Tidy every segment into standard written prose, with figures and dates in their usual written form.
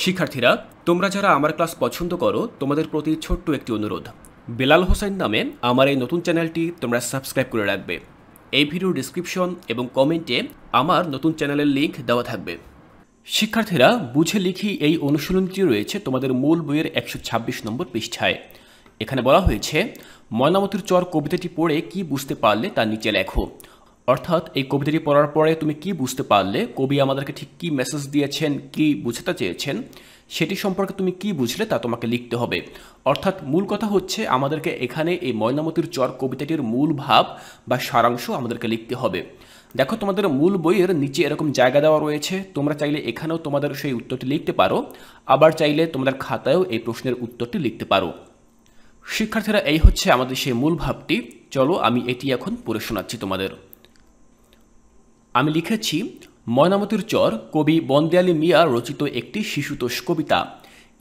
শিক্ষার্থীরা, তোমরা যারা আমার ক্লাস পছন্দ করো তোমাদের প্রতি ছোট্ট একটি অনুরোধ। বেলাল হোসেন নামে আমার এই নতুন চ্যানেলটি তোমরা সাবস্ক্রাইব করে রাখবে। এই ভিডিওর ডিসক্রিপশন এবং কমেন্টে আমার নতুন চ্যানেলের লিংক দেওয়া থাকবে। শিক্ষার্থীরা, বুঝে লিখি এই অনুশীলনটি রয়েছে তোমাদের মূল বইয়ের 126 নম্বর পৃষ্ঠায়। এখানে বলা হয়েছে, ময়নামতির চর কবিতাটি পড়ে কি বুঝতে পারলে তা নিচে লেখো। অর্থাৎ এই কবিতাটি পড়ার পরে তুমি কি বুঝতে পারলে, কবি আমাদেরকে ঠিক কি মেসেজ দিয়েছেন, কি বুঝতে চেয়েছেন, সেটি সম্পর্কে তুমি কি বুঝলে তা তোমাকে লিখতে হবে। অর্থাৎ মূল কথা হচ্ছে আমাদেরকে এখানে এই ময়নামতির চর কবিতাটির মূল ভাব বা সারাংশ আমাদেরকে লিখতে হবে। দেখো, তোমাদের মূল বইয়ের নিচে এরকম জায়গা দেওয়া রয়েছে, তোমরা চাইলে এখানেও তোমাদের সেই উত্তরটি লিখতে পারো, আবার চাইলে তোমাদের খাতায়ও এই প্রশ্নের উত্তরটি লিখতে পারো। শিক্ষার্থীরা, এই হচ্ছে আমাদের সেই মূল ভাবটি। চলো আমি এটি এখন পড়ে শোনাচ্ছি তোমাদের। আমি লিখেছি, ময়নামতির চর কবি বন্দেয়ালী মিয়া রচিত একটি শিশুতোষ কবিতা।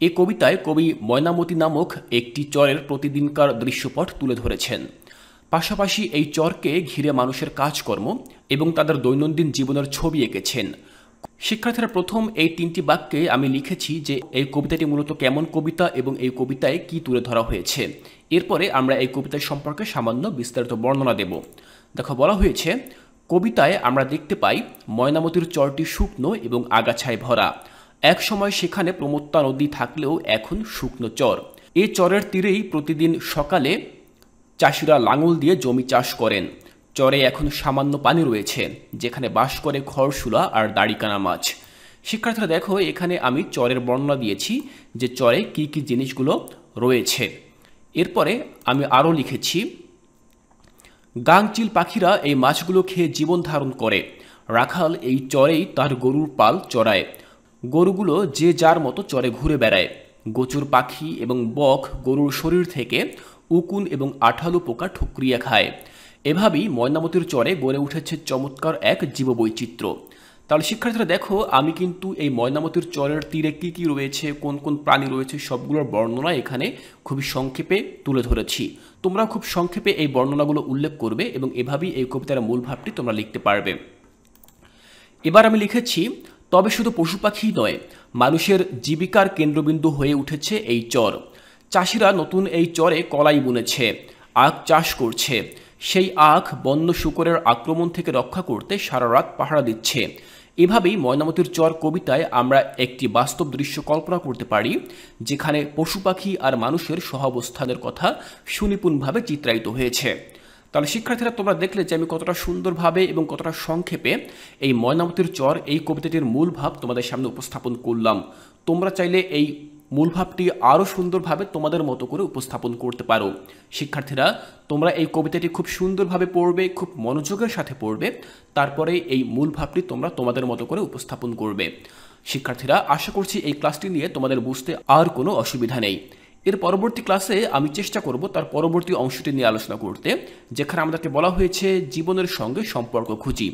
এই কবিতায় কবি ময়নামতি নামক একটি চরের প্রতিদিনকার দৃশ্যপট তুলে ধরেছেন। পাশাপাশি এই চরকে ঘিরে মানুষের কাজকর্ম এবং তাদের দৈনন্দিন জীবনের ছবি এঁকেছেন। শিক্ষার্থীরা, প্রথম এই 3টি বাক্যে আমি লিখেছি যে এই কবিতাটি মূলত কেমন কবিতা এবং এই কবিতায় কি তুলে ধরা হয়েছে। এরপরে আমরা এই কবিতার সম্পর্কে সামান্য বিস্তারিত বর্ণনা দেব। দেখো, বলা হয়েছে, কবিতায় আমরা দেখতে পাই ময়নামতির চরটি শুকনো এবং আগাছায় ভরা। এক সময় সেখানে প্রমত্তা নদী থাকলেও এখন শুকনো চর। এই চরের তীরেই প্রতিদিন সকালে চাষিরা লাঙল দিয়ে জমি চাষ করেন। চরে এখন সামান্য পানি রয়েছে, যেখানে বাস করে খড়শুলা আর দাড়িকানা মাছ। শিক্ষার্থীরা দেখো, এখানে আমি চরের বর্ণনা দিয়েছি যে চরে কি কি জিনিসগুলো রয়েছে। এরপরে আমি আরও লিখেছি, গাংচিল পাখিরা এই মাছগুলো খেয়ে জীবন ধারণ করে। রাখাল এই চরেই তার গরুর পাল চড়ায়। গরুগুলো যে যার মতো চরে ঘুরে বেড়ায়। গোচর পাখি এবং বক গরুর শরীর থেকে উকুন এবং আঠালো পোকা ঠুকরিয়া খায়। এভাবেই ময়নামতির চরে গড়ে উঠেছে চমৎকার এক জীববৈচিত্র্য। তাহলে শিক্ষার্থীরা দেখো, আমি কিন্তু এই ময়নামতির চরের তীরে কী কী রয়েছে, কোন কোন প্রাণী রয়েছে, সবগুলোর বর্ণনা এখানে খুবই সংক্ষেপে তুলে ধরেছি। তোমরা খুব সংক্ষেপে এই বর্ণনাগুলো উল্লেখ করবে এবং এভাবেই এই কবিতার মূল ভাবটি তোমরা লিখতে পারবে। এবার আমি লিখেছি, তবে শুধু পশু পাখিই নয়, মানুষের জীবিকার কেন্দ্রবিন্দু হয়ে উঠেছে এই চর। চাষিরা নতুন এই চরে কলাই বুনেছে, আখ চাষ করছে। সেই আখ বন্য শূকরের আক্রমণ থেকে রক্ষা করতে সারা রাত পাহারা দিচ্ছে। এভাবেই ময়নামতির চর কবিতায় আমরা একটি বাস্তব দৃশ্য কল্পনা করতে পারি, যেখানে পশু পাখি আর মানুষের সহাবস্থানের কথা সুনিপুণভাবে চিত্রায়িত হয়েছে। তাহলে শিক্ষার্থীরা, তোমরা দেখলে যে আমি কতটা সুন্দরভাবে এবং কতটা সংক্ষেপে এই ময়নামতির চর এই কবিতাটির মূল ভাব তোমাদের সামনে উপস্থাপন করলাম। তোমরা চাইলে এই মূল ভাবটি আরও সুন্দরভাবে তোমাদের মতো করে উপস্থাপন করতে পারো। শিক্ষার্থীরা, তোমরা এই কবিতাটি খুব সুন্দরভাবে পড়বে, খুব মনোযোগের সাথে পড়বে, তারপরে এই মূল ভাবটি তোমরা তোমাদের মতো করে উপস্থাপন করবে। শিক্ষার্থীরা, আশা করছি এই ক্লাসটি নিয়ে তোমাদের বুঝতে আর কোনো অসুবিধা নেই। এর পরবর্তী ক্লাসে আমি চেষ্টা করব তার পরবর্তী অংশটি নিয়ে আলোচনা করতে, যেখানে আমাদেরকে বলা হয়েছে জীবনের সঙ্গে সম্পর্ক খুঁজি।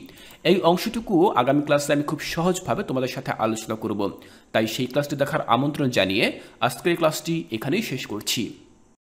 এই অংশটুকু আগামী ক্লাসে আমি খুব সহজভাবে তোমাদের সাথে আলোচনা করব। তাই সেই ক্লাসটি দেখার আমন্ত্রণ জানিয়ে আজকের ক্লাসটি এখানেই শেষ করছি।